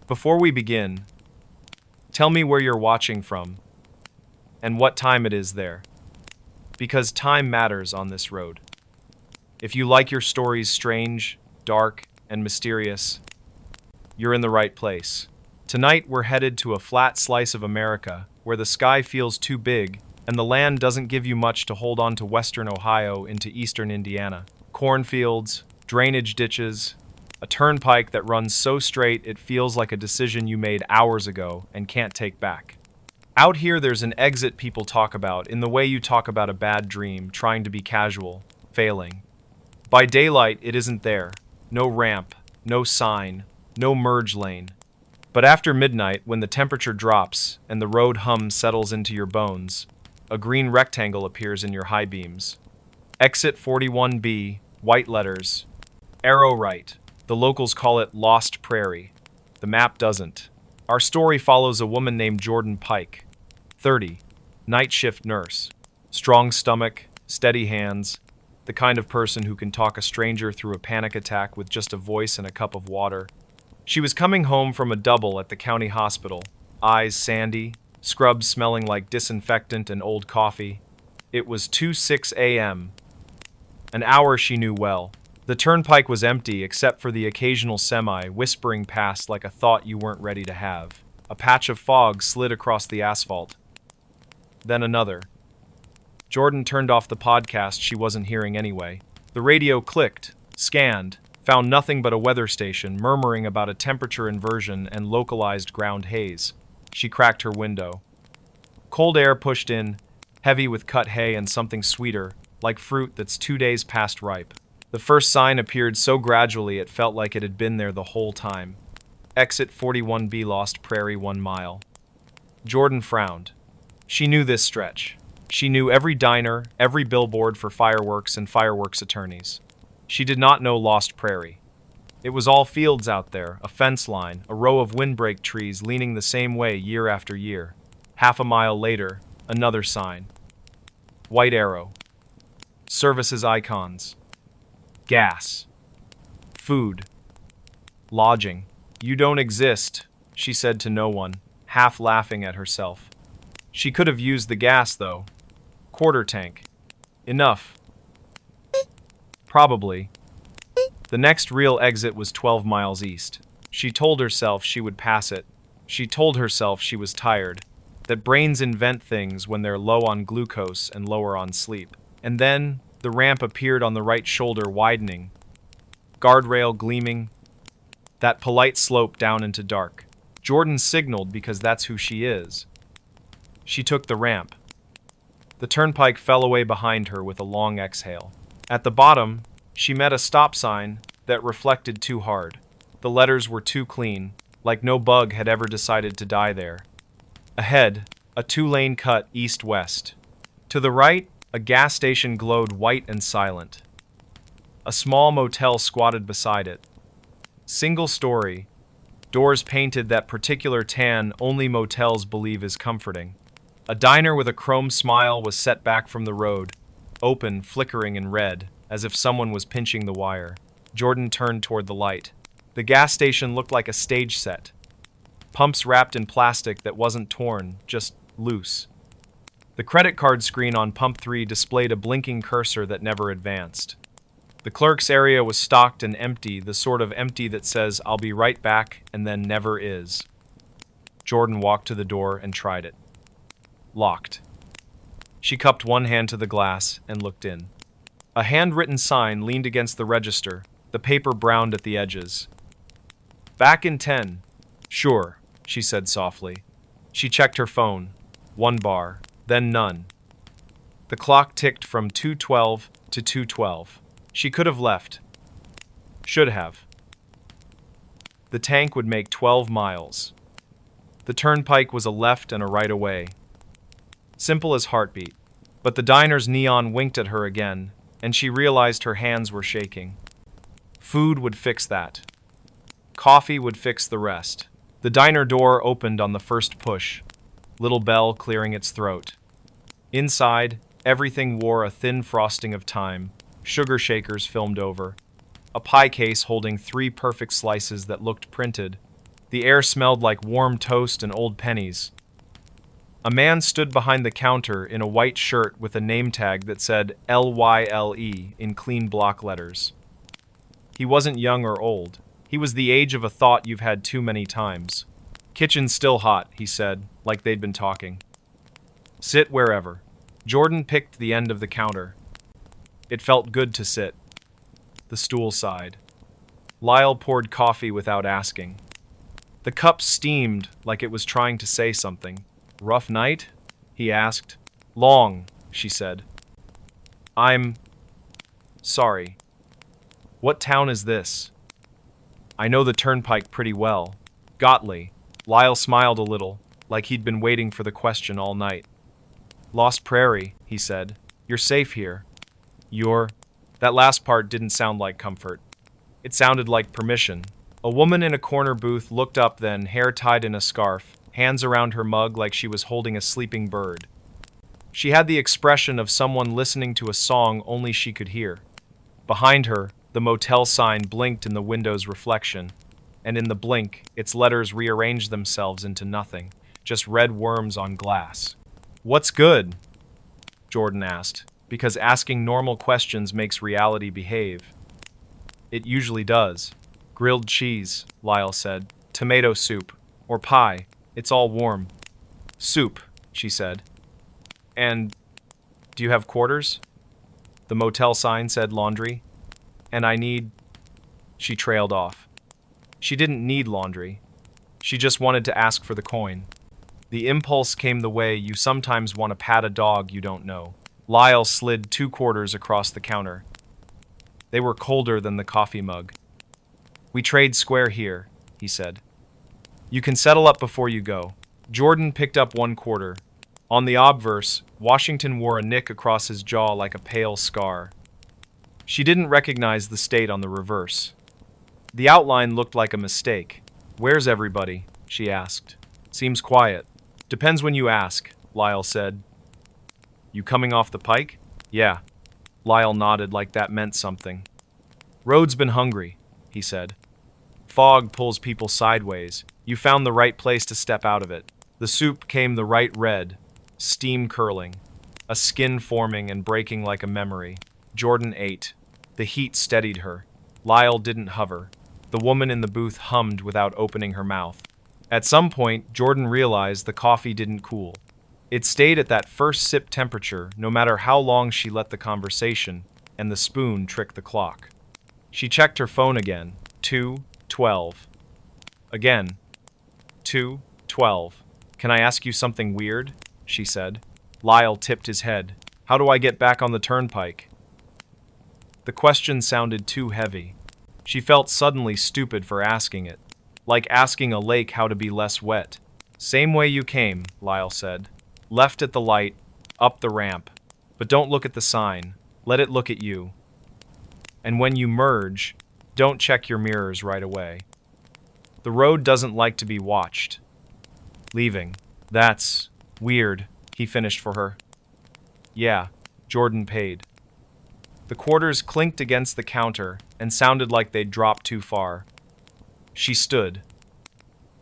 Before we begin, tell me where you're watching from and what time it is there, because time matters on this road. If you like your stories strange, dark, and mysterious, you're in the right place. Tonight, we're headed to a flat slice of America where the sky feels too big and the land doesn't give you much to hold on to western Ohio into eastern Indiana. Cornfields, drainage ditches, a turnpike that runs so straight it feels like a decision you made hours ago and can't take back. Out here, there's an exit people talk about in the way you talk about a bad dream, trying to be casual, failing. By daylight, it isn't there. No ramp, no sign, no merge lane. But after midnight, when the temperature drops and the road hum settles into your bones, a green rectangle appears in your high beams. Exit 41B, white letters. Arrow right. The locals call it Lost Prairie. The map doesn't. Our story follows a woman named Jordan Pike, 30, night shift nurse. Strong stomach, steady hands, the kind of person who can talk a stranger through a panic attack with just a voice and a cup of water. She was coming home from a double at the county hospital, eyes sandy, scrubs smelling like disinfectant and old coffee. It was 2:06 a.m., an hour she knew well. The turnpike was empty except for the occasional semi whispering past like a thought you weren't ready to have. A patch of fog slid across the asphalt. Then another. Jordan turned off the podcast she wasn't hearing anyway. The radio clicked, scanned, found nothing but a weather station murmuring about a temperature inversion and localized ground haze. She cracked her window. Cold air pushed in, heavy with cut hay and something sweeter, like fruit that's 2 days past ripe. The first sign appeared so gradually it felt like it had been there the whole time. Exit 41B, Lost Prairie, 1 mile. Jordan frowned. She knew this stretch. She knew every diner, every billboard for fireworks and fireworks attorneys. She did not know Lost Prairie. It was all fields out there, a fence line, a row of windbreak trees leaning the same way year after year. Half a mile later, another sign. White arrow. Services icons. Gas. Food. Lodging. You don't exist, she said to no one, half laughing at herself. She could have used the gas, though. Quarter tank. Enough. Probably. The next real exit was 12 miles east. She told herself she would pass it. She told herself she was tired, that brains invent things when they're low on glucose and lower on sleep. And then, the ramp appeared on the right shoulder, widening. Guardrail gleaming. That polite slope down into dark. Jordan signaled because that's who she is. She took the ramp. The turnpike fell away behind her with a long exhale. At the bottom, she met a stop sign that reflected too hard. The letters were too clean, like no bug had ever decided to die there. Ahead, a 2-lane cut east-west. To the right, a gas station glowed white and silent. A small motel squatted beside it. Single story, doors painted that particular tan only motels believe is comforting. A diner with a chrome smile was set back from the road, open, flickering in red, as if someone was pinching the wire. Jordan turned toward the light. The gas station looked like a stage set. Pumps wrapped in plastic that wasn't torn, just loose. The credit card screen on pump 3 displayed a blinking cursor that never advanced. The clerk's area was stocked and empty, the sort of empty that says, "I'll be right back," and then never is. Jordan walked to the door and tried it. Locked. She cupped one hand to the glass and looked in. A handwritten sign leaned against the register, the paper browned at the edges. "Back in 10. Sure," she said softly. She checked her phone. 1 bar, then none. The clock ticked from 2:12 to 2:12. She could have left. Should have. The tank would make 12 miles. The turnpike was a left and a right away. Simple as heartbeat. But the diner's neon winked at her again, and she realized her hands were shaking. Food would fix that. Coffee would fix the rest. The diner door opened on the first push, little bell clearing its throat. Inside, everything wore a thin frosting of time, sugar shakers filmed over, a pie case holding 3 perfect slices that looked printed, The air smelled like warm toast and old pennies. A man stood behind the counter in a white shirt with a name tag that said LYLE in clean block letters. He wasn't young or old. He was the age of a thought you've had too many times. "Kitchen's still hot," he said, like they'd been talking. "Sit wherever." Jordan picked the end of the counter. It felt good to sit. The stool sighed. Lyle poured coffee without asking. The cup steamed like it was trying to say something. "Rough night?" he asked. "Long," she said. "I'm sorry. What town is this?" "I know the turnpike pretty well." "Gottly." Lyle smiled a little, like he'd been waiting for the question all night. "Lost Prairie," he said. "You're safe here." That last part didn't sound like comfort. It sounded like permission. A woman in a corner booth looked up then, hair tied in a scarf, hands around her mug like she was holding a sleeping bird. She had the expression of someone listening to a song only she could hear. Behind her, the motel sign blinked in the window's reflection, and in the blink, its letters rearranged themselves into nothing, just red worms on glass. "What's good?" Jordan asked, because asking normal questions makes reality behave. "It usually does." "Grilled cheese," Lyle said. "Tomato soup. Or pie. It's all warm." "Soup," she said. "And do you have quarters?" The motel sign said laundry. "And I need..." She trailed off. She didn't need laundry. She just wanted to ask for the coin. The impulse came the way you sometimes want to pat a dog you don't know. Lyle slid 2 quarters across the counter. They were colder than the coffee mug. "We trade square here," he said. "You can settle up before you go." Jordan picked up 1 quarter. On the obverse, Washington wore a nick across his jaw like a pale scar. She didn't recognize the state on the reverse. The outline looked like a mistake. "Where's everybody?" she asked. "Seems quiet." "Depends when you ask," Lyle said. "You coming off the pike?" "Yeah." Lyle nodded like that meant something. "Road's been hungry," he said. "Fog pulls people sideways. You found the right place to step out of it." The soup came the right red, steam curling, a skin forming and breaking like a memory. Jordan ate. The heat steadied her. Lyle didn't hover. The woman in the booth hummed without opening her mouth. At some point, Jordan realized the coffee didn't cool. It stayed at that first sip temperature no matter how long she let the conversation and the spoon trick the clock. She checked her phone again. 2:12. Again. 2:12. "Can I ask you something weird?" she said. Lyle tipped his head. "How do I get back on the turnpike?" The question sounded too heavy. She felt suddenly stupid for asking it. Like asking a lake how to be less wet. "Same way you came," Lyle said. "Left at the light, up the ramp. But don't look at the sign. Let it look at you. And when you merge, don't check your mirrors right away. The road doesn't like to be watched." "Leaving. That's weird," he finished for her. "Yeah." Jordan paid. The quarters clinked against the counter and sounded like they'd dropped too far. She stood.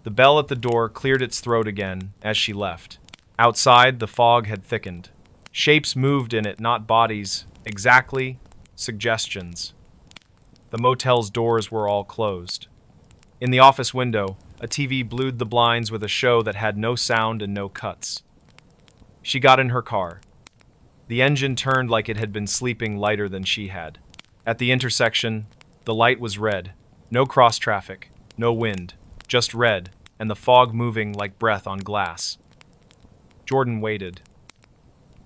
The bell at the door cleared its throat again as she left. Outside, the fog had thickened. Shapes moved in it, not bodies. Exactly. Suggestions. The motel's doors were all closed. In the office window, a TV blued the blinds with a show that had no sound and no cuts. She got in her car. The engine turned like it had been sleeping lighter than she had. At the intersection, the light was red. No cross traffic, no wind, just red, and the fog moving like breath on glass. Jordan waited.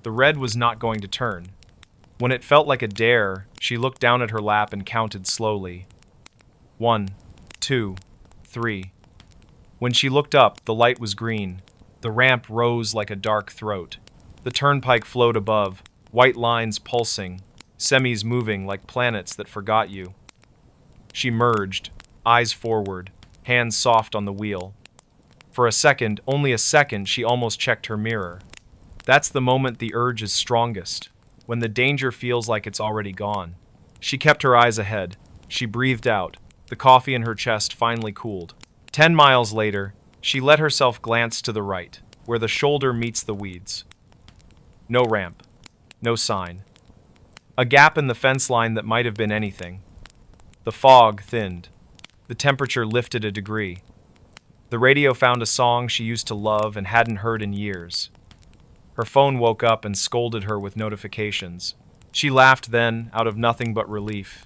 The red was not going to turn. When it felt like a dare, she looked down at her lap and counted slowly. 1, 2, 3. When she looked up, the light was green. The ramp rose like a dark throat. The turnpike flowed above, white lines pulsing, semis moving like planets that forgot you. She merged, eyes forward, hands soft on the wheel. For a second, only a second, she almost checked her mirror. That's the moment the urge is strongest, when the danger feels like it's already gone. She kept her eyes ahead. She breathed out. The coffee in her chest finally cooled. 10 miles later, she let herself glance to the right, where the shoulder meets the weeds. No ramp. No sign. A gap in the fence line that might have been anything. The fog thinned. The temperature lifted a degree. The radio found a song she used to love and hadn't heard in years. Her phone woke up and scolded her with notifications. She laughed then, out of nothing but relief.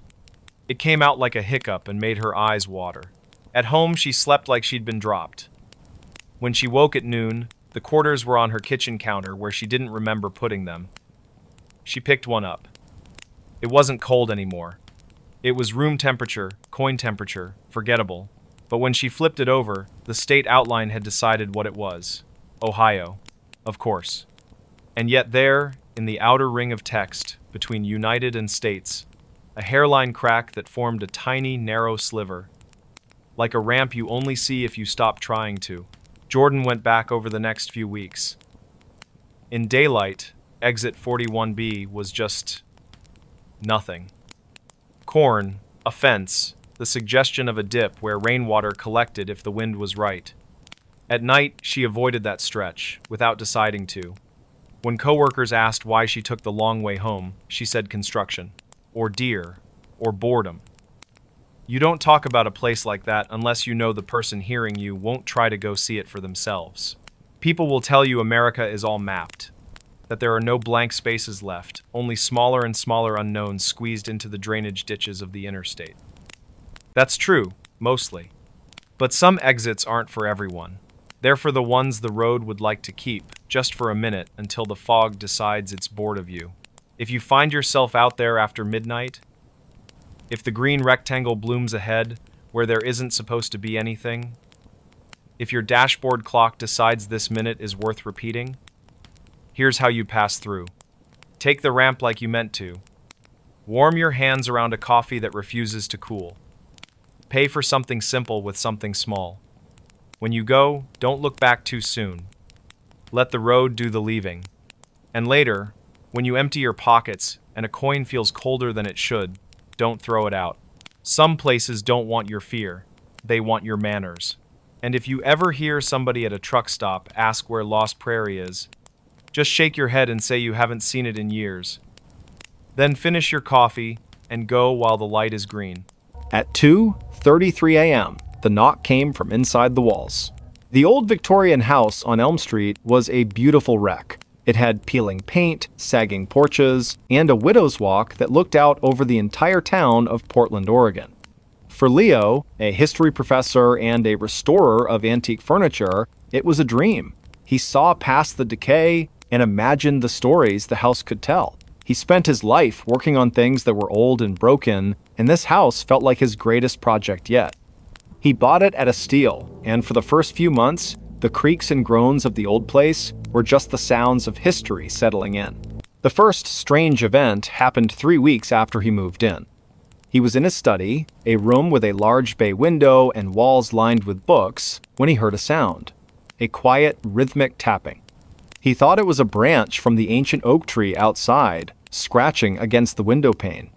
It came out like a hiccup and made her eyes water. At home, she slept like she'd been dropped. When she woke at noon, the quarters were on her kitchen counter where she didn't remember putting them. She picked one up. It wasn't cold anymore. It was room temperature, coin temperature, forgettable. But when she flipped it over, the state outline had decided what it was. Ohio, of course. And yet there, in the outer ring of text, between United and States, a hairline crack that formed a tiny, narrow sliver. Like a ramp you only see if you stop trying to. Jordan went back over the next few weeks. In daylight, exit 41B was just nothing. Corn, a fence, the suggestion of a dip where rainwater collected if the wind was right. At night, she avoided that stretch, without deciding to. When coworkers asked why she took the long way home, she said construction, or deer, or boredom. You don't talk about a place like that unless you know the person hearing you won't try to go see it for themselves. People will tell you America is all mapped, that there are no blank spaces left, only smaller and smaller unknowns squeezed into the drainage ditches of the interstate. That's true, mostly. But some exits aren't for everyone. They're for the ones the road would like to keep, just for a minute, until the fog decides it's bored of you. If you find yourself out there after midnight, if the green rectangle blooms ahead, where there isn't supposed to be anything, if your dashboard clock decides this minute is worth repeating, here's how you pass through. Take the ramp like you meant to. Warm your hands around a coffee that refuses to cool. Pay for something simple with something small. When you go, don't look back too soon. Let the road do the leaving. And later, when you empty your pockets and a coin feels colder than it should, don't throw it out. Some places don't want your fear. They want your manners. And if you ever hear somebody at a truck stop ask where Lost Prairie is, just shake your head and say you haven't seen it in years. Then finish your coffee and go while the light is green. At 2:33 a.m., the knock came from inside the walls. The old Victorian house on Elm Street was a beautiful wreck. It had peeling paint, sagging porches, and a widow's walk that looked out over the entire town of Portland, Oregon. For Leo, a history professor and a restorer of antique furniture, it was a dream. He saw past the decay and imagined the stories the house could tell. He spent his life working on things that were old and broken, and this house felt like his greatest project yet. He bought it at a steal, and for the first few months, the creaks and groans of the old place were just the sounds of history settling in. The first strange event happened 3 weeks after he moved in. He was in his study, a room with a large bay window and walls lined with books, when he heard a sound. A quiet, rhythmic tapping. He thought it was a branch from the ancient oak tree outside, scratching against the window pane.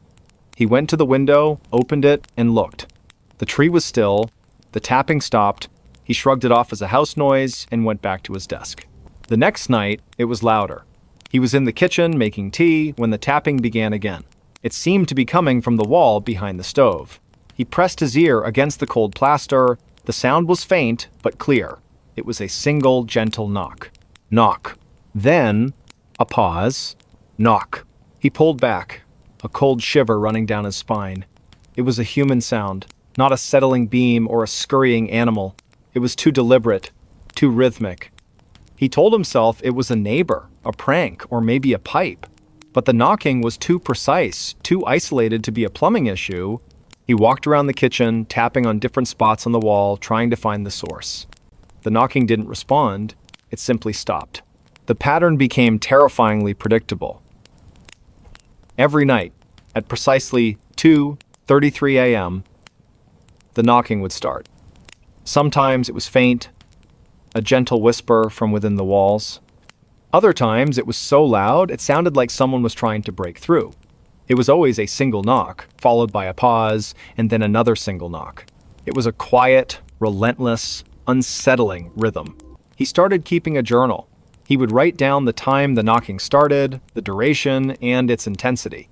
He went to the window, opened it, and looked. The tree was still. The tapping stopped. He shrugged it off as a house noise and went back to his desk. The next night, it was louder. He was in the kitchen making tea when the tapping began again. It seemed to be coming from the wall behind the stove. He pressed his ear against the cold plaster. The sound was faint, but clear. It was a single, gentle knock. Knock. Then, a pause. Knock. He pulled back, a cold shiver running down his spine. It was a human sound, not a settling beam or a scurrying animal. It was too deliberate, too rhythmic. He told himself it was a neighbor, a prank, or maybe a pipe. But the knocking was too precise, too isolated to be a plumbing issue. He walked around the kitchen, tapping on different spots on the wall, trying to find the source. The knocking didn't respond. It simply stopped. The pattern became terrifyingly predictable. Every night, at precisely 2:33 a.m., the knocking would start. Sometimes it was faint, a gentle whisper from within the walls. Other times it was so loud it sounded like someone was trying to break through. It was always a single knock, followed by a pause, and then another single knock. It was a quiet, relentless, unsettling rhythm. He started keeping a journal. He would write down the time the knocking started, the duration, and its intensity.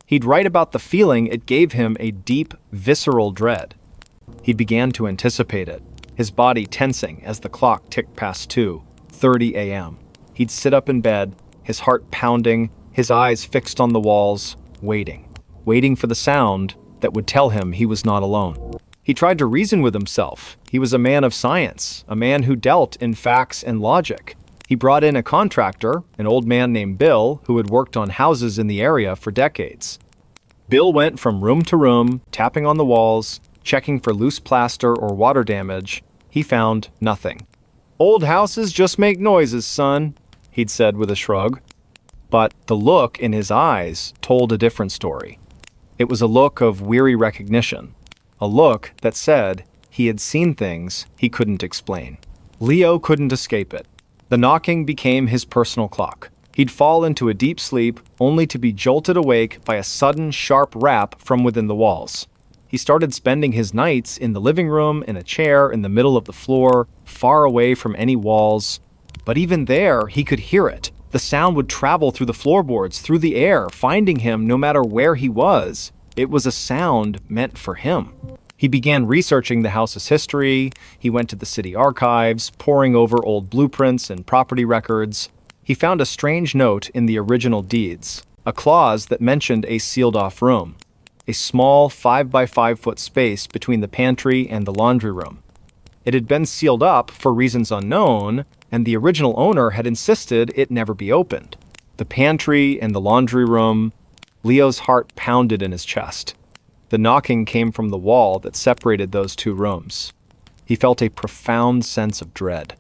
He'd write about the feeling it gave him, a deep, visceral dread. He began to anticipate it, his body tensing as the clock ticked past 2:30 a.m. He'd sit up in bed, his heart pounding, his eyes fixed on the walls, waiting for the sound that would tell him he was not alone. He tried to reason with himself. He was a man of science, a man who dealt in facts and logic. He brought in a contractor, an old man named Bill, who had worked on houses in the area for decades. Bill went from room to room, tapping on the walls, checking for loose plaster or water damage. He found nothing. "Old houses just make noises, son," he'd said with a shrug. But the look in his eyes told a different story. It was a look of weary recognition, a look that said he had seen things he couldn't explain. Leo couldn't escape it. The knocking became his personal clock. He'd fall into a deep sleep, only to be jolted awake by a sudden, sharp rap from within the walls. He started spending his nights in the living room, in a chair in the middle of the floor, far away from any walls. But even there, he could hear it. The sound would travel through the floorboards, through the air, finding him no matter where he was. It was a sound meant for him. He began researching the house's history. He went to the city archives, poring over old blueprints and property records. He found a strange note in the original deeds, a clause that mentioned a sealed-off room, a small 5-by-5-foot space between the pantry and the laundry room. It had been sealed up for reasons unknown, and the original owner had insisted it never be opened. The pantry and the laundry room. Leo's heart pounded in his chest. The knocking came from the wall that separated those two rooms. He felt a profound sense of dread.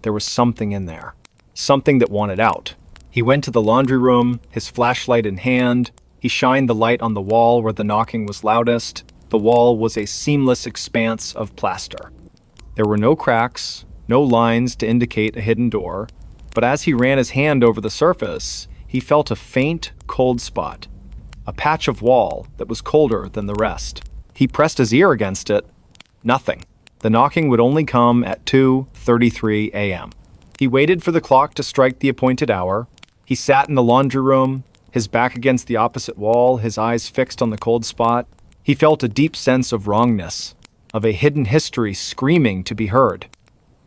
There was something in there, something that wanted out. He went to the laundry room, his flashlight in hand. He shined the light on the wall where the knocking was loudest. The wall was a seamless expanse of plaster. There were no cracks, no lines to indicate a hidden door, but as he ran his hand over the surface, he felt a faint, cold spot. A patch of wall that was colder than the rest. He pressed his ear against it. Nothing. The knocking would only come at 2:33 a.m. He waited for the clock to strike the appointed hour. He sat in the laundry room, his back against the opposite wall, his eyes fixed on the cold spot. He felt a deep sense of wrongness, of a hidden history screaming to be heard.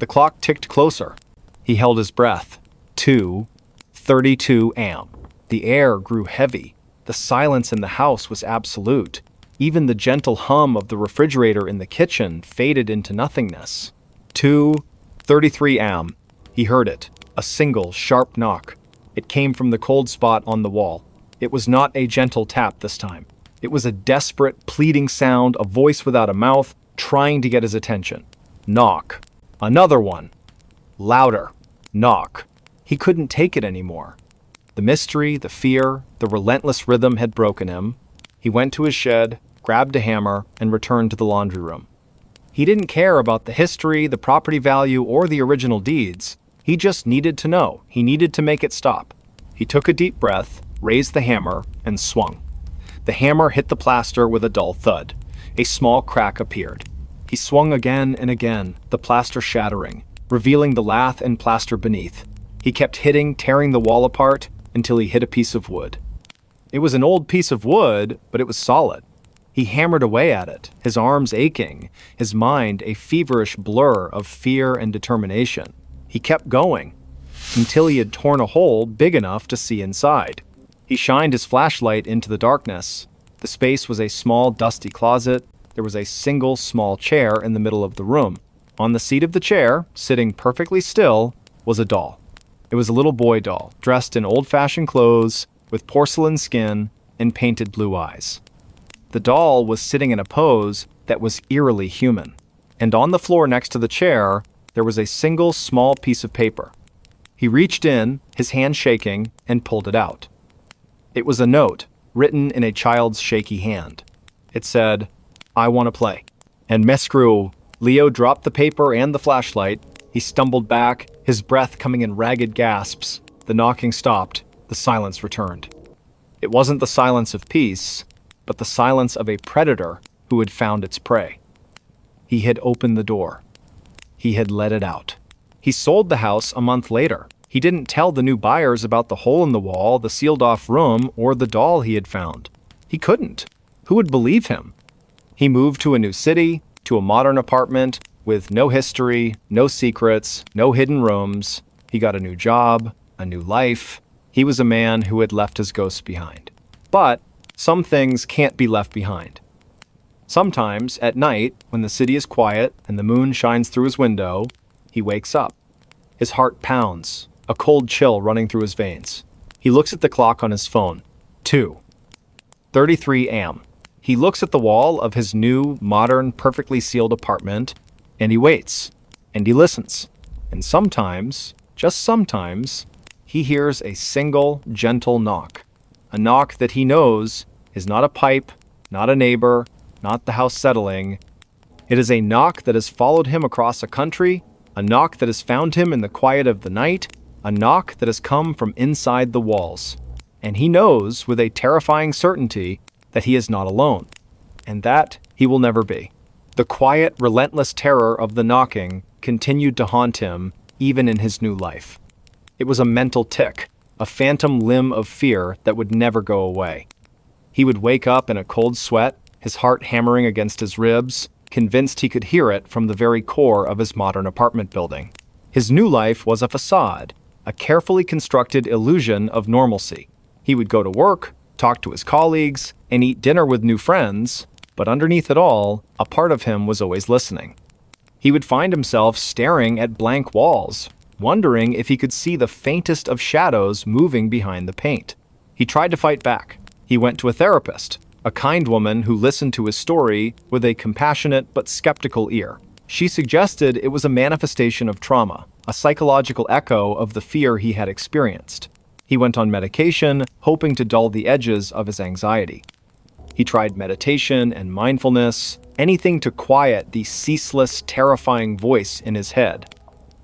The clock ticked closer. He held his breath. 2:32 a.m. The air grew heavy. The silence in the house was absolute. Even the gentle hum of the refrigerator in the kitchen faded into nothingness. 2:33 a.m. He heard it, a single, sharp knock. It came from the cold spot on the wall. It was not a gentle tap this time. It was a desperate, pleading sound, a voice without a mouth, trying to get his attention. Knock. Another one. Louder. Knock. He couldn't take it anymore. The mystery, the fear, the relentless rhythm had broken him. He went to his shed, grabbed a hammer, and returned to the laundry room. He didn't care about the history, the property value, or the original deeds. He just needed to know. He needed to make it stop. He took a deep breath, raised the hammer, and swung. The hammer hit the plaster with a dull thud. A small crack appeared. He swung again and again, the plaster shattering, revealing the lath and plaster beneath. He kept hitting, tearing the wall apart, until he hit a piece of wood. It was an old piece of wood, but it was solid. He hammered away at it, his arms aching, his mind a feverish blur of fear and determination. He kept going, until he had torn a hole big enough to see inside. He shined his flashlight into the darkness. The space was a small, dusty closet. There was a single small chair in the middle of the room. On the seat of the chair, sitting perfectly still, was a doll. It was a little boy doll, dressed in old-fashioned clothes, with porcelain skin and painted blue eyes. The doll was sitting in a pose that was eerily human, and on the floor next to the chair, there was a single small piece of paper. He reached in, his hand shaking, and pulled it out. It was a note, written in a child's shaky hand. It said, "I want to play." And mescrew, Leo dropped the paper and the flashlight. He stumbled back, his breath coming in ragged gasps. The knocking stopped. The silence returned. It wasn't the silence of peace, but the silence of a predator who had found its prey. He had opened the door. He had let it out. He sold the house a month later. He didn't tell the new buyers about the hole in the wall, the sealed-off room, or the doll he had found. He couldn't. Who would believe him? He moved to a new city, to a modern apartment, with no history, no secrets, no hidden rooms. He got a new job, a new life. He was a man who had left his ghosts behind. But some things can't be left behind. Sometimes, at night, when the city is quiet and the moon shines through his window, he wakes up. His heart pounds, a cold chill running through his veins. He looks at the clock on his phone. 2:33 a.m. He looks at the wall of his new, modern, perfectly sealed apartment, and he waits, and he listens. And sometimes, just sometimes, he hears a single, gentle knock. A knock that he knows is not a pipe, not a neighbor, not the house settling. It is a knock that has followed him across a country, a knock that has found him in the quiet of the night, a knock that has come from inside the walls. And he knows with a terrifying certainty that he is not alone, and that he will never be. The quiet, relentless terror of the knocking continued to haunt him even in his new life. It was a mental tic, a phantom limb of fear that would never go away. He would wake up in a cold sweat, his heart hammering against his ribs, convinced he could hear it from the very core of his modern apartment building. His new life was a facade, a carefully constructed illusion of normalcy. He would go to work, talk to his colleagues, and eat dinner with new friends, but underneath it all, a part of him was always listening. He would find himself staring at blank walls, wondering if he could see the faintest of shadows moving behind the paint. He tried to fight back. He went to a therapist, a kind woman who listened to his story with a compassionate but skeptical ear. She suggested it was a manifestation of trauma, a psychological echo of the fear he had experienced. He went on medication, hoping to dull the edges of his anxiety. He tried meditation and mindfulness, anything to quiet the ceaseless, terrifying voice in his head.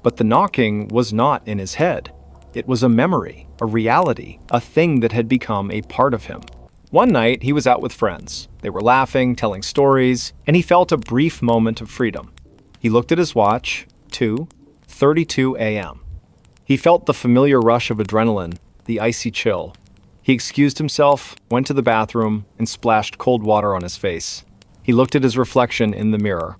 But the knocking was not in his head. It was a memory, a reality, a thing that had become a part of him. One night, he was out with friends. They were laughing, telling stories, and he felt a brief moment of freedom. He looked at his watch, 2:32 a.m. He felt the familiar rush of adrenaline, the icy chill. He excused himself, went to the bathroom, and splashed cold water on his face. He looked at his reflection in the mirror.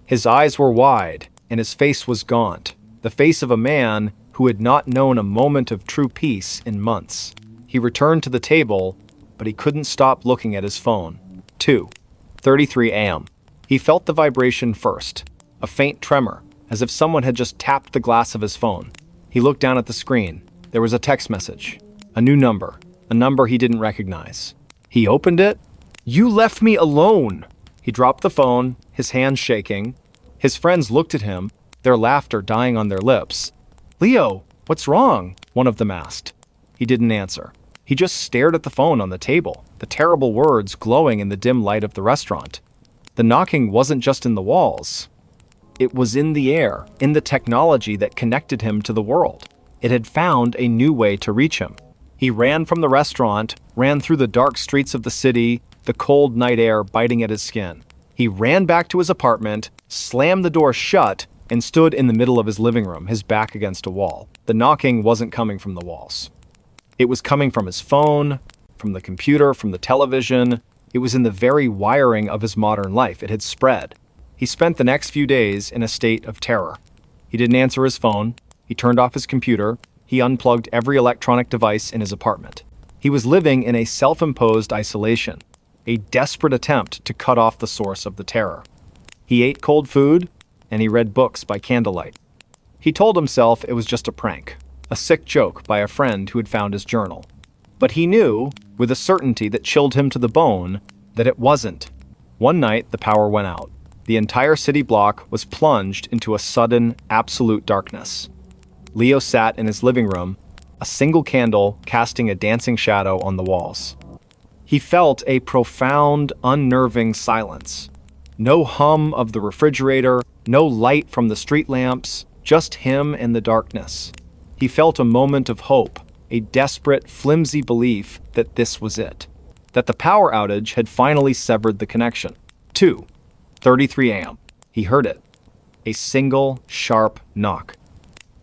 His eyes were wide, and his face was gaunt, the face of a man who had not known a moment of true peace in months. He returned to the table, but he couldn't stop looking at his phone. 2:33 a.m. He felt the vibration first, a faint tremor, as if someone had just tapped the glass of his phone. He looked down at the screen. There was a text message, a new number, a number he didn't recognize. He opened it. "You left me alone!" He dropped the phone, his hands shaking. His friends looked at him, their laughter dying on their lips. "Leo, what's wrong?" one of them asked. He didn't answer. He just stared at the phone on the table, the terrible words glowing in the dim light of the restaurant. The knocking wasn't just in the walls. It was in the air, in the technology that connected him to the world. It had found a new way to reach him. He ran from the restaurant, ran through the dark streets of the city, the cold night air biting at his skin. He ran back to his apartment, slammed the door shut, and stood in the middle of his living room, his back against a wall. The knocking wasn't coming from the walls. It was coming from his phone, from the computer, from the television. It was in the very wiring of his modern life. It had spread. He spent the next few days in a state of terror. He didn't answer his phone. He turned off his computer. He unplugged every electronic device in his apartment. He was living in a self-imposed isolation, a desperate attempt to cut off the source of the terror. He ate cold food, and he read books by candlelight. He told himself it was just a prank, a sick joke by a friend who had found his journal. But he knew, with a certainty that chilled him to the bone, that it wasn't. One night, the power went out. The entire city block was plunged into a sudden, absolute darkness. Leo sat in his living room, a single candle casting a dancing shadow on the walls. He felt a profound, unnerving silence. No hum of the refrigerator, no light from the street lamps, just him and the darkness. He felt a moment of hope, a desperate, flimsy belief that this was it, that the power outage had finally severed the connection. 2:33 a.m. He heard it. A single, sharp knock.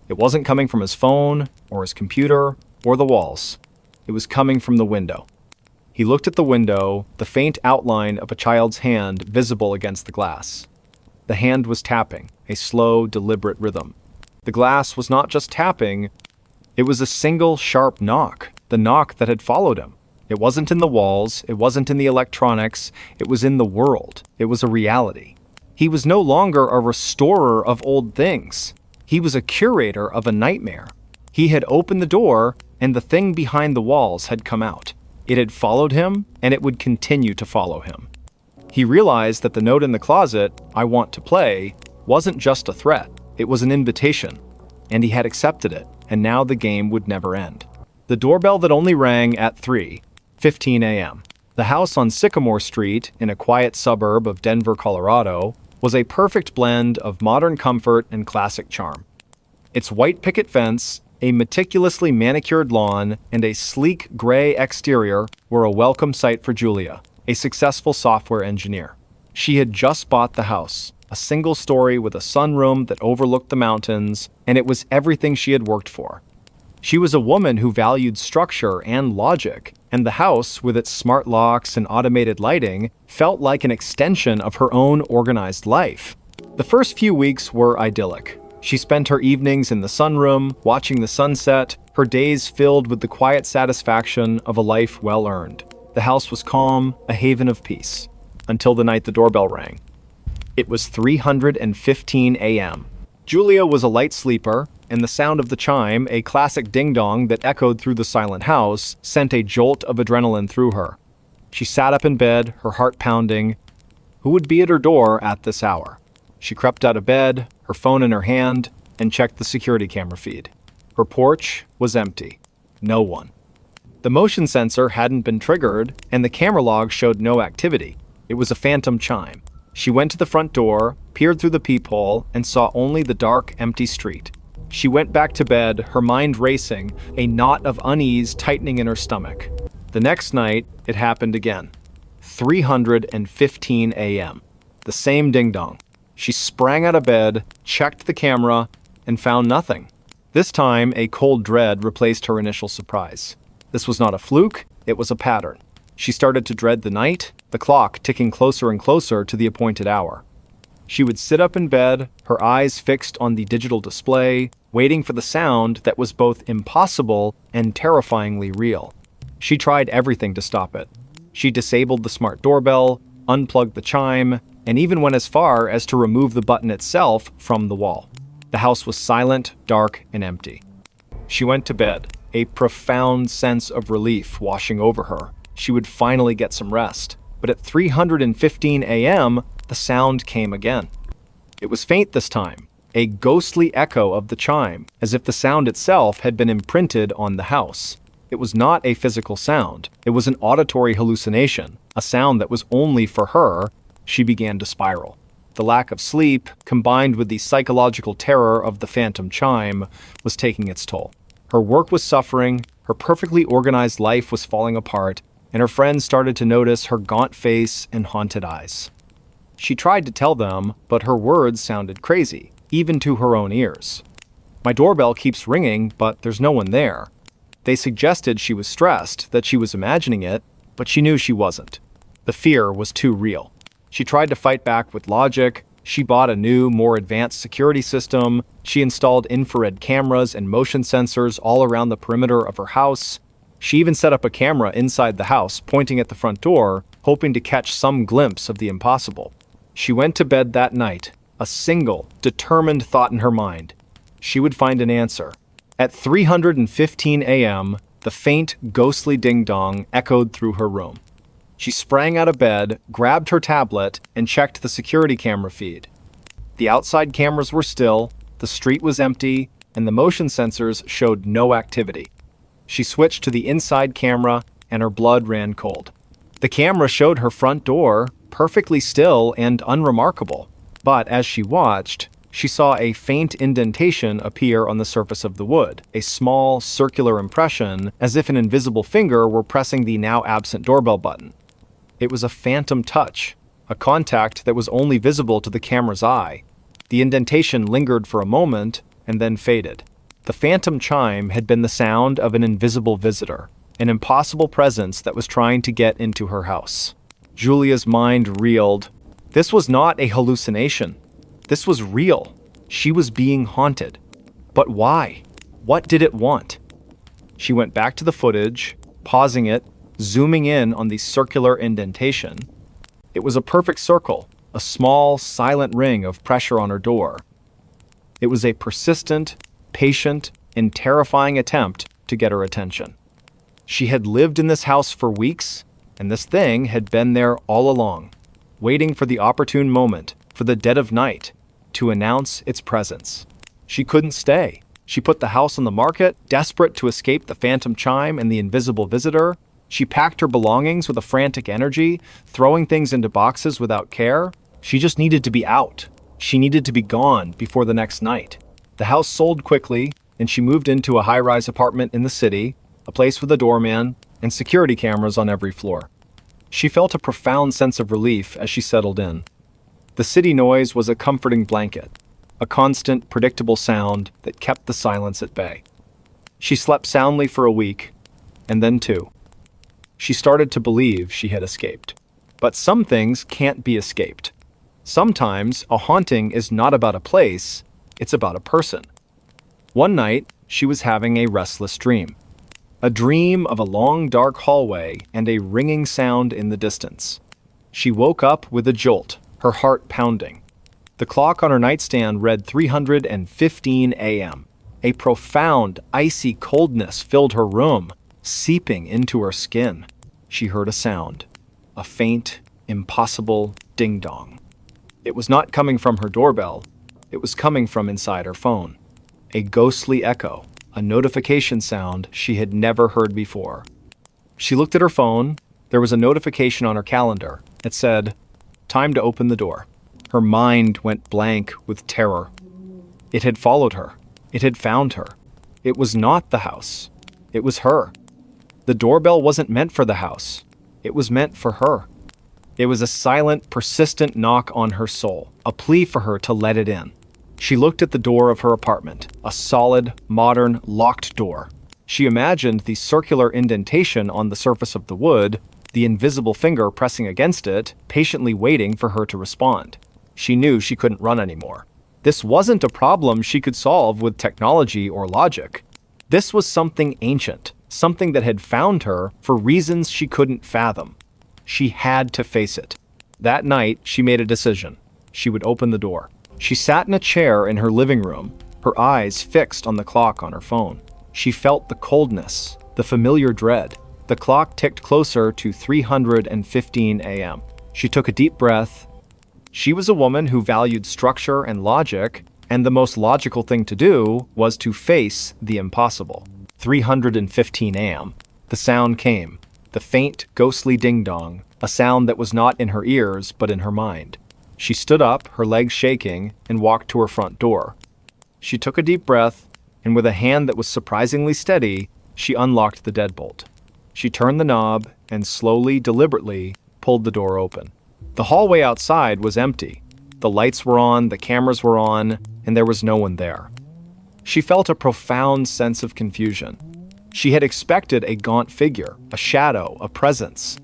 It wasn't coming from his phone, or his computer, or the walls. It was coming from the window. He looked at the window, the faint outline of a child's hand visible against the glass. The hand was tapping, a slow, deliberate rhythm. The glass was not just tapping, it was a single, sharp knock, the knock that had followed him. It wasn't in the walls, it wasn't in the electronics, it was in the world. It was a reality. He was no longer a restorer of old things. He was a curator of a nightmare. He had opened the door, and the thing behind the walls had come out. It had followed him, and it would continue to follow him. He realized that the note in the closet, "I want to play," wasn't just a threat. It was an invitation, and he had accepted it, and now the game would never end. The doorbell that only rang at 3:15 a.m. The house on Sycamore Street, in a quiet suburb of Denver, Colorado, was a perfect blend of modern comfort and classic charm. Its white picket fence, a meticulously manicured lawn, and a sleek gray exterior were a welcome sight for Julia, a successful software engineer. She had just bought the house, a single story with a sunroom that overlooked the mountains, and it was everything she had worked for. She was a woman who valued structure and logic, and the house, with its smart locks and automated lighting, felt like an extension of her own organized life. The first few weeks were idyllic. She spent her evenings in the sunroom, watching the sunset, her days filled with the quiet satisfaction of a life well earned. The house was calm, a haven of peace, until the night the doorbell rang. It was 3:15 a.m. Julia was a light sleeper, and the sound of the chime, a classic ding-dong that echoed through the silent house, sent a jolt of adrenaline through her. She sat up in bed, her heart pounding. Who would be at her door at this hour? She crept out of bed, her phone in her hand, and checked the security camera feed. Her porch was empty. No one. The motion sensor hadn't been triggered, and the camera log showed no activity. It was a phantom chime. She went to the front door, peered through the peephole, and saw only the dark, empty street. She went back to bed, her mind racing, a knot of unease tightening in her stomach. The next night, it happened again. 3:15 a.m. The same ding-dong. She sprang out of bed, checked the camera, and found nothing. This time, a cold dread replaced her initial surprise. This was not a fluke, it was a pattern. She started to dread the night, the clock ticking closer and closer to the appointed hour. She would sit up in bed, her eyes fixed on the digital display, waiting for the sound that was both impossible and terrifyingly real. She tried everything to stop it. She disabled the smart doorbell, unplugged the chime, and even went as far as to remove the button itself from the wall. The house was silent, dark, and empty. She went to bed, a profound sense of relief washing over her. She would finally get some rest. But at 3:15 a.m., the sound came again. It was faint this time, a ghostly echo of the chime, as if the sound itself had been imprinted on the house. It was not a physical sound. It was an auditory hallucination, a sound that was only for her. She began to spiral. The lack of sleep, combined with the psychological terror of the phantom chime, was taking its toll. Her work was suffering, her perfectly organized life was falling apart, and her friends started to notice her gaunt face and haunted eyes. She tried to tell them, but her words sounded crazy, even to her own ears. My doorbell keeps ringing, but there's no one there. They suggested she was stressed, that she was imagining it, but she knew she wasn't. The fear was too real. She tried to fight back with logic. She bought a new, more advanced security system. She installed infrared cameras and motion sensors all around the perimeter of her house. She even set up a camera inside the house, pointing at the front door, hoping to catch some glimpse of the impossible. She went to bed that night, a single, determined thought in her mind. She would find an answer. At 3:15 a.m., the faint, ghostly ding-dong echoed through her room. She sprang out of bed, grabbed her tablet, and checked the security camera feed. The outside cameras were still, the street was empty, and the motion sensors showed no activity. She switched to the inside camera, and her blood ran cold. The camera showed her front door, perfectly still and unremarkable. But as she watched, she saw a faint indentation appear on the surface of the wood, a small, circular impression, as if an invisible finger were pressing the now absent doorbell button. It was a phantom touch, a contact that was only visible to the camera's eye. The indentation lingered for a moment and then faded. The phantom chime had been the sound of an invisible visitor, an impossible presence that was trying to get into her house. Julia's mind reeled. This was not a hallucination. This was real. She was being haunted. But why? What did it want? She went back to the footage, pausing it, zooming in on the circular indentation. It was a perfect circle, a small, silent ring of pressure on her door. It was a persistent, patient, and terrifying attempt to get her attention. She had lived in this house for weeks, and this thing had been there all along, waiting for the opportune moment, for the dead of night, to announce its presence. She couldn't stay. She put the house on the market, desperate to escape the phantom chime and the invisible visitor. She packed her belongings with a frantic energy, throwing things into boxes without care. She just needed to be out. She needed to be gone before the next night. The house sold quickly, and she moved into a high-rise apartment in the city, a place with a doorman and security cameras on every floor. She felt a profound sense of relief as she settled in. The city noise was a comforting blanket, a constant, predictable sound that kept the silence at bay. She slept soundly for a week, and then two. She started to believe she had escaped. But some things can't be escaped. Sometimes a haunting is not about a place, it's about a person. One night, she was having a restless dream. A dream of a long, dark hallway and a ringing sound in the distance. She woke up with a jolt, her heart pounding. The clock on her nightstand read 3:15 a.m. A profound, icy coldness filled her room, seeping into her skin. She heard a sound, a faint, impossible ding-dong. It was not coming from her doorbell. It was coming from inside her phone. A ghostly echo, a notification sound she had never heard before. She looked at her phone. There was a notification on her calendar. It said, "Time to open the door." Her mind went blank with terror. It had followed her. It had found her. It was not the house. It was her. The doorbell wasn't meant for the house. It was meant for her. It was a silent, persistent knock on her soul, a plea for her to let it in. She looked at the door of her apartment, a solid, modern, locked door. She imagined the circular indentation on the surface of the wood, the invisible finger pressing against it, patiently waiting for her to respond. She knew she couldn't run anymore. This wasn't a problem she could solve with technology or logic. This was something ancient, something that had found her for reasons she couldn't fathom. She had to face it. That night, she made a decision. She would open the door. She sat in a chair in her living room, her eyes fixed on the clock on her phone. She felt the coldness, the familiar dread. The clock ticked closer to 3:15 a.m. She took a deep breath. She was a woman who valued structure and logic, and the most logical thing to do was to face the impossible. 3:15 a.m. The sound came, the faint, ghostly ding-dong, a sound that was not in her ears but in her mind. She stood up, her legs shaking, and walked to her front door. She took a deep breath, and with a hand that was surprisingly steady, she unlocked the deadbolt. She turned the knob and slowly, deliberately, pulled the door open. The hallway outside was empty. The lights were on, the cameras were on, and there was no one there. She felt a profound sense of confusion. She had expected a gaunt figure, a shadow, a presence.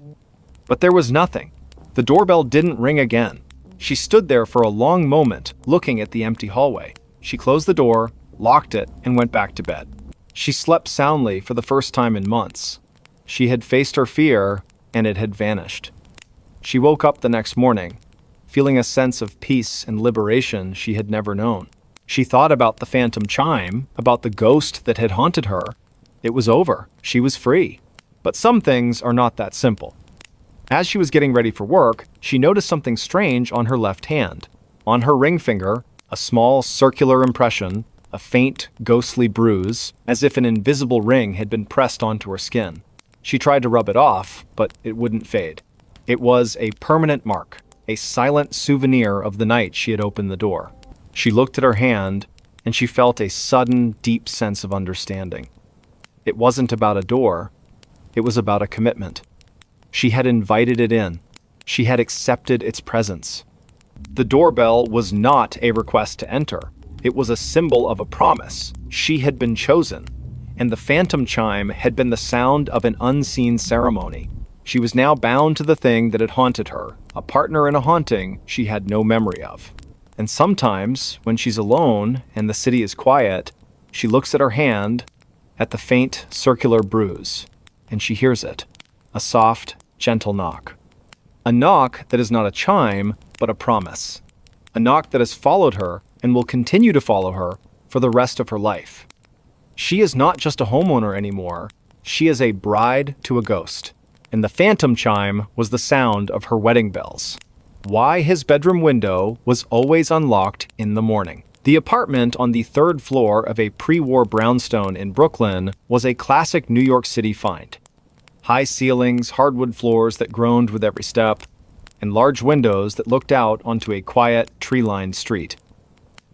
But there was nothing. The doorbell didn't ring again. She stood there for a long moment, looking at the empty hallway. She closed the door, locked it, and went back to bed. She slept soundly for the first time in months. She had faced her fear, and it had vanished. She woke up the next morning, feeling a sense of peace and liberation she had never known. She thought about the phantom chime, about the ghost that had haunted her. It was over. She was free. But some things are not that simple. As she was getting ready for work, she noticed something strange on her left hand. On her ring finger, a small circular impression, a faint, ghostly bruise, as if an invisible ring had been pressed onto her skin. She tried to rub it off, but it wouldn't fade. It was a permanent mark, a silent souvenir of the night she had opened the door. She looked at her hand, and she felt a sudden, deep sense of understanding. It wasn't about a door. It was about a commitment. She had invited it in. She had accepted its presence. The doorbell was not a request to enter. It was a symbol of a promise. She had been chosen. And the phantom chime had been the sound of an unseen ceremony. She was now bound to the thing that had haunted her, a partner in a haunting she had no memory of. And sometimes, when she's alone and the city is quiet, she looks at her hand, at the faint circular bruise, and she hears it, a soft, gentle knock. A knock that is not a chime, but a promise. A knock that has followed her and will continue to follow her for the rest of her life. She is not just a homeowner anymore, she is a bride to a ghost. And the phantom chime was the sound of her wedding bells. Why his bedroom window was always unlocked in the morning. The apartment on the third floor of a pre-war brownstone in Brooklyn was a classic New York City find. High ceilings, hardwood floors that groaned with every step, and large windows that looked out onto a quiet, tree-lined street.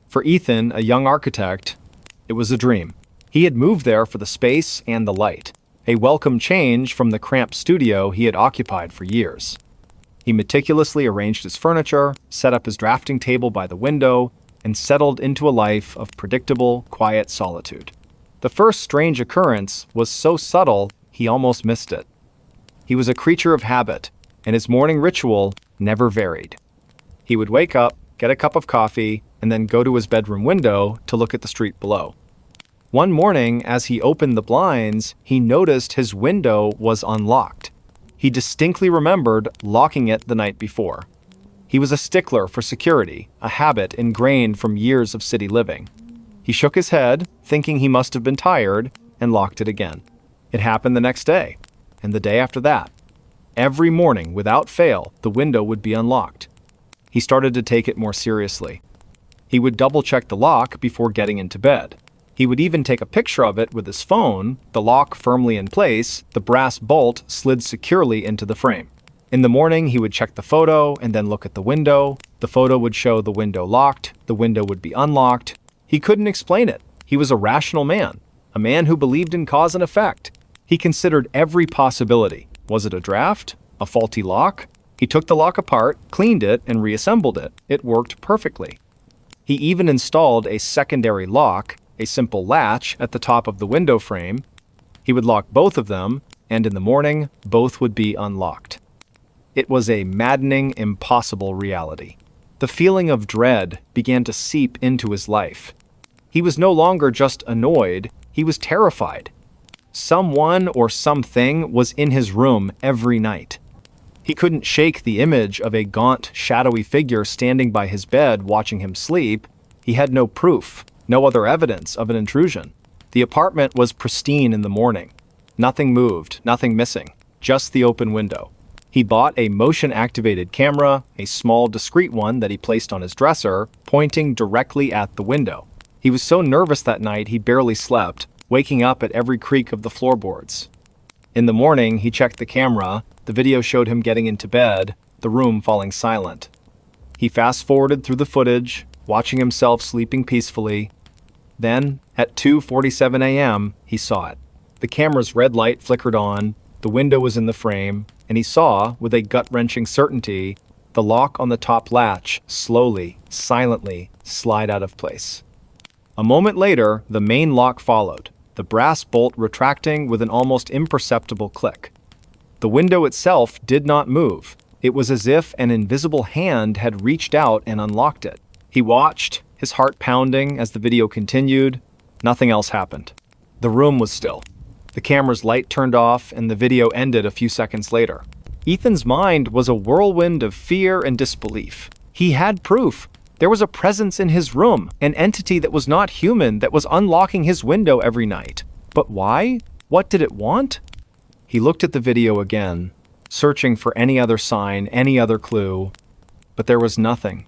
For Ethan, a young architect, it was a dream. He had moved there for the space and the light, a welcome change from the cramped studio he had occupied for years. He meticulously arranged his furniture, set up his drafting table by the window, and settled into a life of predictable, quiet solitude. The first strange occurrence was so subtle he almost missed it. He was a creature of habit, and his morning ritual never varied. He would wake up, get a cup of coffee, and then go to his bedroom window to look at the street below. One morning, as he opened the blinds, he noticed his window was unlocked. He distinctly remembered locking it the night before. He was a stickler for security, a habit ingrained from years of city living. He shook his head, thinking he must have been tired, and locked it again. It happened the next day, and the day after that. Every morning, without fail, the window would be unlocked. He started to take it more seriously. He would double-check the lock before getting into bed. He would even take a picture of it with his phone, the lock firmly in place, the brass bolt slid securely into the frame. In the morning, he would check the photo and then look at the window. The photo would show the window locked, the window would be unlocked. He couldn't explain it. He was a rational man, a man who believed in cause and effect. He considered every possibility. Was it a draft? A faulty lock? He took the lock apart, cleaned it, and reassembled it. It worked perfectly. He even installed a secondary lock, a simple latch at the top of the window frame. He would lock both of them, and in the morning, both would be unlocked. It was a maddening, impossible reality. The feeling of dread began to seep into his life. He was no longer just annoyed, he was terrified. Someone or something was in his room every night. He couldn't shake the image of a gaunt, shadowy figure standing by his bed watching him sleep. He had no proof, no other evidence of an intrusion. The apartment was pristine in the morning. Nothing moved, nothing missing, just the open window. He bought a motion-activated camera, a small, discreet one that he placed on his dresser, pointing directly at the window. He was so nervous that night he barely slept, waking up at every creak of the floorboards. In the morning, he checked the camera. The video showed him getting into bed, the room falling silent. He fast-forwarded through the footage, watching himself sleeping peacefully. Then, at 2:47 a.m., he saw it. The camera's red light flickered on, the window was in the frame, and he saw, with a gut-wrenching certainty, the lock on the top latch slowly, silently slide out of place. A moment later, the main lock followed, the brass bolt retracting with an almost imperceptible click. The window itself did not move. It was as if an invisible hand had reached out and unlocked it. He watched, his heart pounding as the video continued. Nothing else happened. The room was still. The camera's light turned off and the video ended a few seconds later. Ethan's mind was a whirlwind of fear and disbelief. He had proof. There was a presence in his room, an entity that was not human that was unlocking his window every night. But why? What did it want? He looked at the video again, searching for any other sign, any other clue, but there was nothing.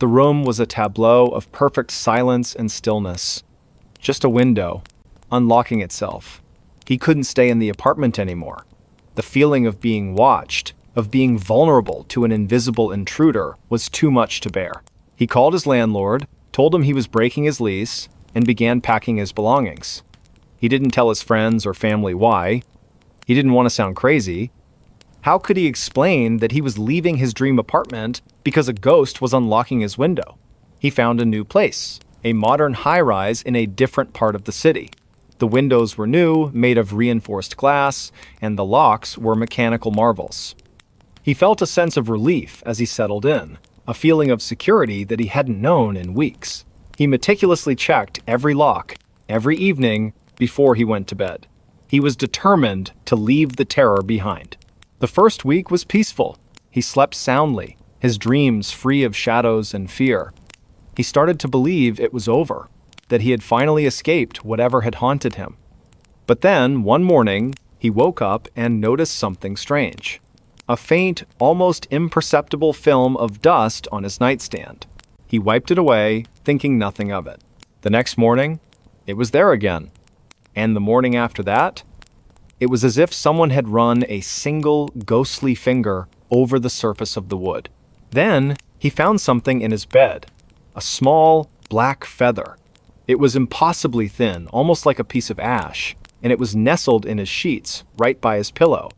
The room was a tableau of perfect silence and stillness. Just a window, unlocking itself. He couldn't stay in the apartment anymore. The feeling of being watched, of being vulnerable to an invisible intruder, was too much to bear. He called his landlord, told him he was breaking his lease, and began packing his belongings. He didn't tell his friends or family why. He didn't want to sound crazy. How could he explain that he was leaving his dream apartment because a ghost was unlocking his window? He found a new place, a modern high-rise in a different part of the city. The windows were new, made of reinforced glass, and the locks were mechanical marvels. He felt a sense of relief as he settled in, a feeling of security that he hadn't known in weeks. He meticulously checked every lock, every evening, before he went to bed. He was determined to leave the terror behind. The first week was peaceful. He slept soundly, his dreams free of shadows and fear. He started to believe it was over, that he had finally escaped whatever had haunted him. But then, one morning, he woke up and noticed something strange. A faint, almost imperceptible film of dust on his nightstand. He wiped it away, thinking nothing of it. The next morning, it was there again. And the morning after that, it was as if someone had run a single ghostly finger over the surface of the wood. Then, he found something in his bed. A small, black feather. It was impossibly thin, almost like a piece of ash, and it was nestled in his sheets, right by his pillow.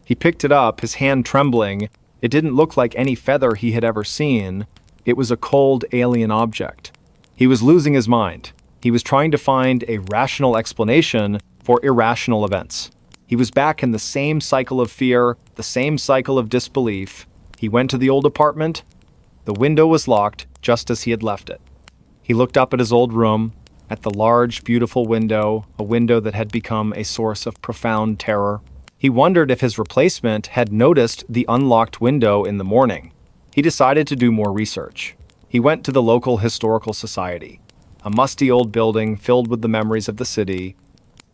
He picked it up, his hand trembling. It didn't look like any feather he had ever seen. It was a cold, alien object. He was losing his mind. He was trying to find a rational explanation for irrational events. He was back in the same cycle of fear, the same cycle of disbelief. He went to the old apartment. The window was locked, just as he had left it. He looked up at his old room, at the large, beautiful window, a window that had become a source of profound terror. He wondered if his replacement had noticed the unlocked window in the morning. He decided to do more research. He went to the local historical society, a musty old building filled with the memories of the city.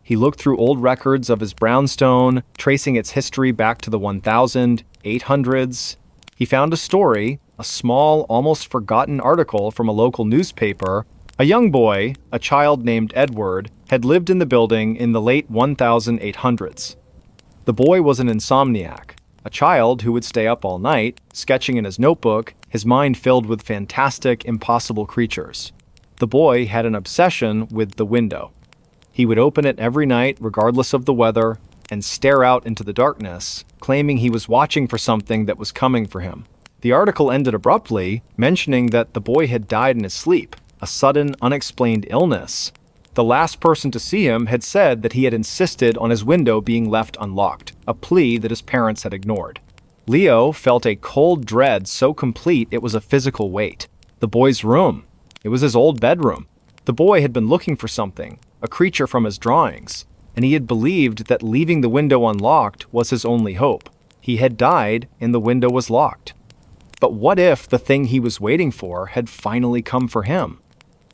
He looked through old records of his brownstone, tracing its history back to the 1800s. He found a story, a small, almost forgotten article from a local newspaper. A young boy, a child named Edward, had lived in the building in the late 1800s. The boy was an insomniac, a child who would stay up all night, sketching in his notebook, his mind filled with fantastic, impossible creatures. The boy had an obsession with the window. He would open it every night, regardless of the weather, and stare out into the darkness, claiming he was watching for something that was coming for him. The article ended abruptly, mentioning that the boy had died in his sleep, a sudden, unexplained illness. The last person to see him had said that he had insisted on his window being left unlocked, a plea that his parents had ignored. Leo felt a cold dread so complete it was a physical weight. The boy's room. It was his old bedroom. The boy had been looking for something, a creature from his drawings, and he had believed that leaving the window unlocked was his only hope. He had died and the window was locked. But what if the thing he was waiting for had finally come for him?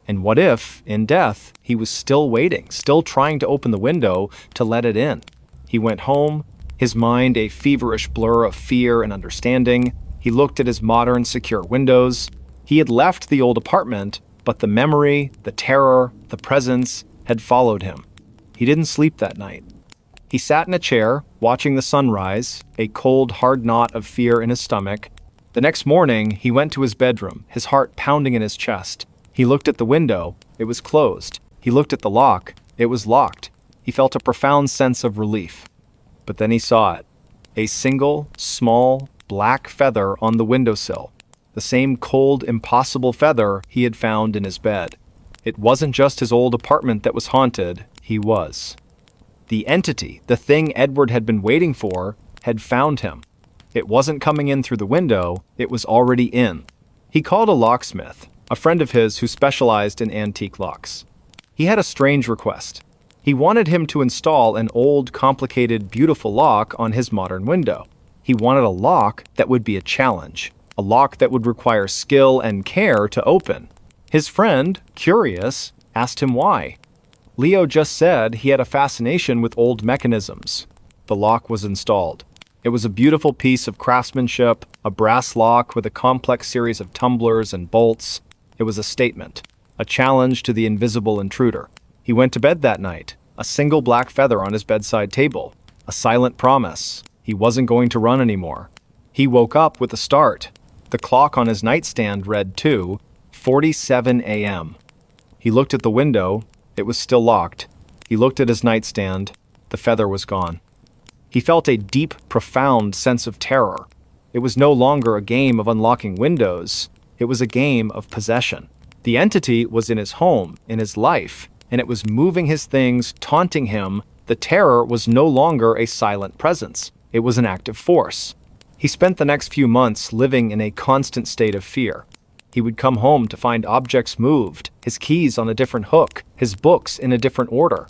And what if, in death, he was still waiting, still trying to open the window to let it in? He went home, his mind a feverish blur of fear and understanding. He looked at his modern, secure windows. He had left the old apartment, but the memory, the terror, the presence had followed him. He didn't sleep that night. He sat in a chair, watching the sunrise, a cold, hard knot of fear in his stomach. The next morning, he went to his bedroom, his heart pounding in his chest. He looked at the window. It was closed. He looked at the lock. It was locked. He felt a profound sense of relief. But then he saw it. A single, small, black feather on the windowsill. The same cold, impossible feather he had found in his bed. It wasn't just his old apartment that was haunted. He was. The entity, the thing Edward had been waiting for, had found him. It wasn't coming in through the window. It was already in. He called a locksmith, a friend of his who specialized in antique locks. He had a strange request. He wanted him to install an old, complicated, beautiful lock on his modern window. He wanted a lock that would be a challenge, a lock that would require skill and care to open. His friend, curious, asked him why. Leo just said he had a fascination with old mechanisms. The lock was installed. It was a beautiful piece of craftsmanship, a brass lock with a complex series of tumblers and bolts. It was a statement, a challenge to the invisible intruder. He went to bed that night, a single black feather on his bedside table, a silent promise. He wasn't going to run anymore. He woke up with a start. The clock on his nightstand read 2:47 a.m. He looked at the window. It was still locked. He looked at his nightstand. The feather was gone. He felt a deep, profound sense of terror. It was no longer a game of unlocking windows. It was a game of possession. The entity was in his home, in his life, and it was moving his things, taunting him. The terror was no longer a silent presence. It was an active force. He spent the next few months living in a constant state of fear. He would come home to find objects moved, his keys on a different hook, his books in a different order.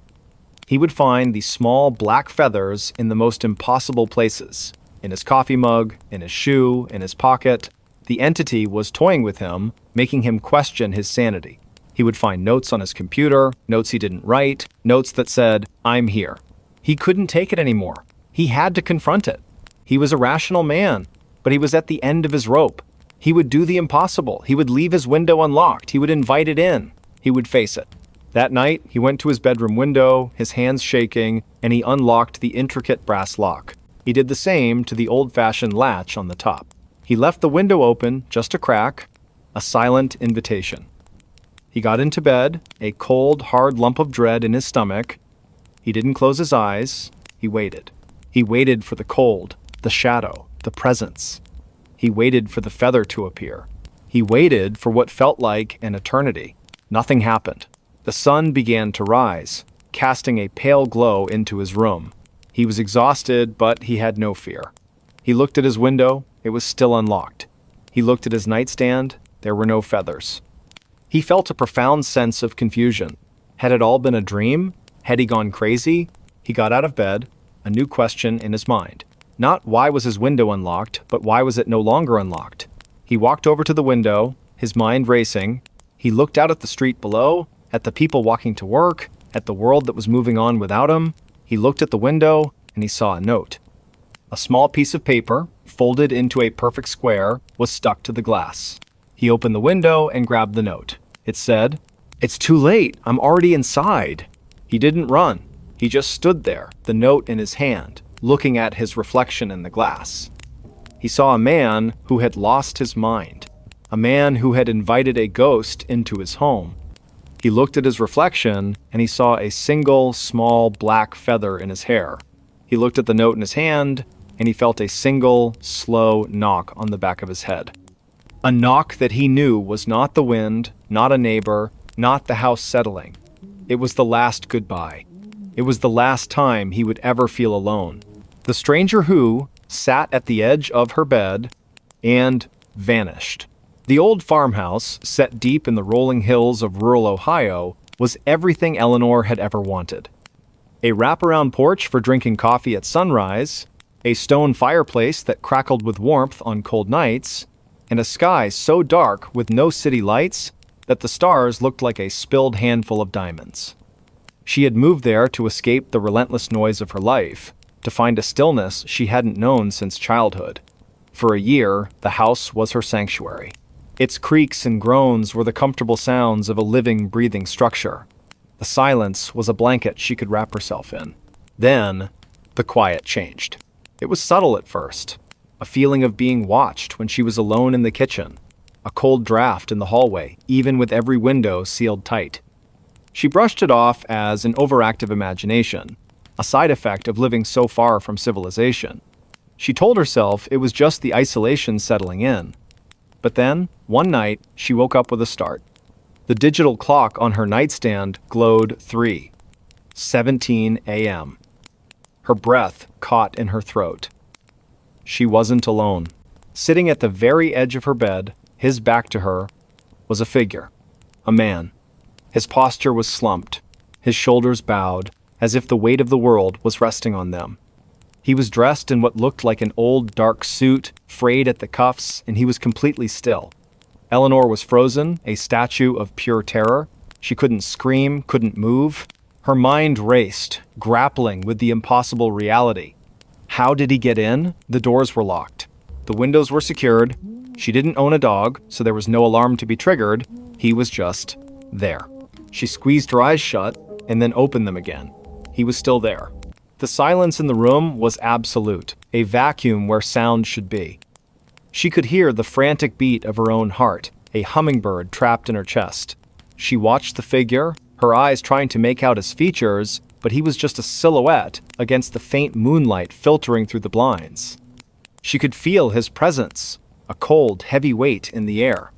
He would find these small black feathers in the most impossible places, in his coffee mug, in his shoe, in his pocket. The entity was toying with him, making him question his sanity. He would find notes on his computer, notes he didn't write, notes that said, "I'm here." He couldn't take it anymore. He had to confront it. He was a rational man, but he was at the end of his rope. He would do the impossible. He would leave his window unlocked. He would invite it in. He would face it. That night, he went to his bedroom window, his hands shaking, and he unlocked the intricate brass lock. He did the same to the old-fashioned latch on the top. He left the window open, just a crack, a silent invitation. He got into bed, a cold, hard lump of dread in his stomach. He didn't close his eyes. He waited. He waited for the cold, the shadow, the presence. He waited for the feather to appear. He waited for what felt like an eternity. Nothing happened. The sun began to rise, casting a pale glow into his room. He was exhausted, but he had no fear. He looked at his window. It was still unlocked. He looked at his nightstand. There were no feathers. He felt a profound sense of confusion. Had it all been a dream? Had he gone crazy? He got out of bed, a new question in his mind. Not why was his window unlocked, but why was it no longer unlocked? He walked over to the window, his mind racing. He looked out at the street below, at the people walking to work, at the world that was moving on without him. He looked at the window, and he saw a note. A small piece of paper, folded into a perfect square, was stuck to the glass. He opened the window and grabbed the note. It said, "It's too late. I'm already inside." He didn't run. He just stood there, the note in his hand, looking at his reflection in the glass. He saw a man who had lost his mind, a man who had invited a ghost into his home. He looked at his reflection, and he saw a single, small black feather in his hair. He looked at the note in his hand, and he felt a single, slow knock on the back of his head. A knock that he knew was not the wind, not a neighbor, not the house settling. It was the last goodbye. It was the last time he would ever feel alone. The stranger who sat at the edge of her bed and vanished. The old farmhouse, set deep in the rolling hills of rural Ohio, was everything Eleanor had ever wanted. A wraparound porch for drinking coffee at sunrise, a stone fireplace that crackled with warmth on cold nights, and a sky so dark with no city lights that the stars looked like a spilled handful of diamonds. She had moved there to escape the relentless noise of her life, to find a stillness she hadn't known since childhood. For a year, the house was her sanctuary. Its creaks and groans were the comfortable sounds of a living, breathing structure. The silence was a blanket she could wrap herself in. Then, the quiet changed. It was subtle at first. A feeling of being watched when she was alone in the kitchen. A cold draft in the hallway, even with every window sealed tight. She brushed it off as an overactive imagination, a side effect of living so far from civilization. She told herself it was just the isolation settling in. But then, one night, she woke up with a start. The digital clock on her nightstand glowed 3:17 a.m. Her breath caught in her throat. She wasn't alone. Sitting at the very edge of her bed, his back to her, was a figure. A man. His posture was slumped, his shoulders bowed, as if the weight of the world was resting on them. He was dressed in what looked like an old, dark suit, frayed at the cuffs, and he was completely still. Eleanor was frozen, a statue of pure terror. She couldn't scream, couldn't move. Her mind raced, grappling with the impossible reality. How did he get in? The doors were locked. The windows were secured. She didn't own a dog, so there was no alarm to be triggered. He was just there. She squeezed her eyes shut and then opened them again. He was still there. The silence in the room was absolute, a vacuum where sound should be. She could hear the frantic beat of her own heart, a hummingbird trapped in her chest. She watched the figure, her eyes trying to make out his features, but he was just a silhouette against the faint moonlight filtering through the blinds. She could feel his presence, a cold, heavy weight in the air.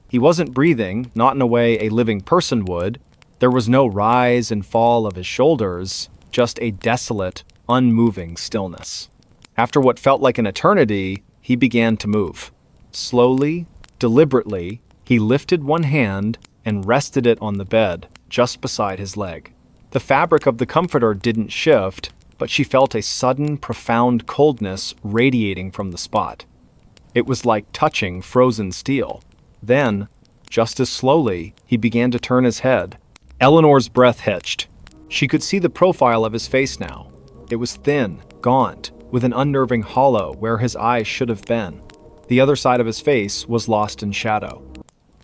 He wasn't breathing, not in a way a living person would. There was no rise and fall of his shoulders, just a desolate, unmoving stillness. After what felt like an eternity, he began to move. Slowly, deliberately, he lifted one hand and rested it on the bed, just beside his leg. The fabric of the comforter didn't shift, but she felt a sudden, profound coldness radiating from the spot. It was like touching frozen steel. Then, just as slowly, he began to turn his head. Eleanor's breath hitched. She could see the profile of his face now. It was thin, gaunt, with an unnerving hollow where his eyes should have been. The other side of his face was lost in shadow.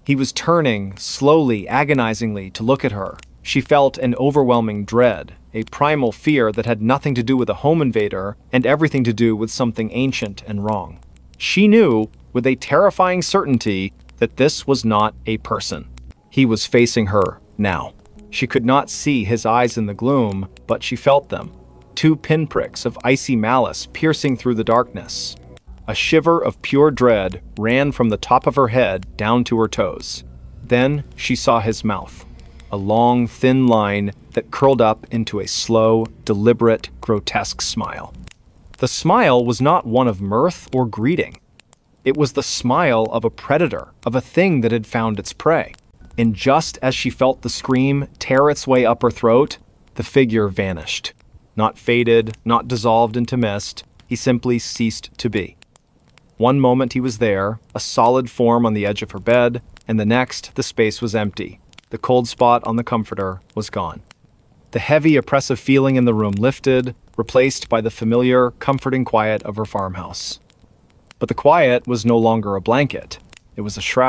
He was turning, slowly, agonizingly, to look at her. She felt an overwhelming dread, a primal fear that had nothing to do with a home invader and everything to do with something ancient and wrong. She knew, with a terrifying certainty, that this was not a person. He was facing her, now. She could not see his eyes in the gloom, but she felt them. 2 pinpricks of icy malice piercing through the darkness. A shiver of pure dread ran from the top of her head down to her toes. Then she saw his mouth. A long, thin line that curled up into a slow, deliberate, grotesque smile. The smile was not one of mirth or greeting. It was the smile of a predator, of a thing that had found its prey. And just as she felt the scream tear its way up her throat, the figure vanished. Not faded, not dissolved into mist, he simply ceased to be. One moment he was there, a solid form on the edge of her bed, and the next the space was empty. The cold spot on the comforter was gone. The heavy, oppressive feeling in the room lifted, replaced by the familiar, comforting quiet of her farmhouse. But the quiet was no longer a blanket. It was a shroud.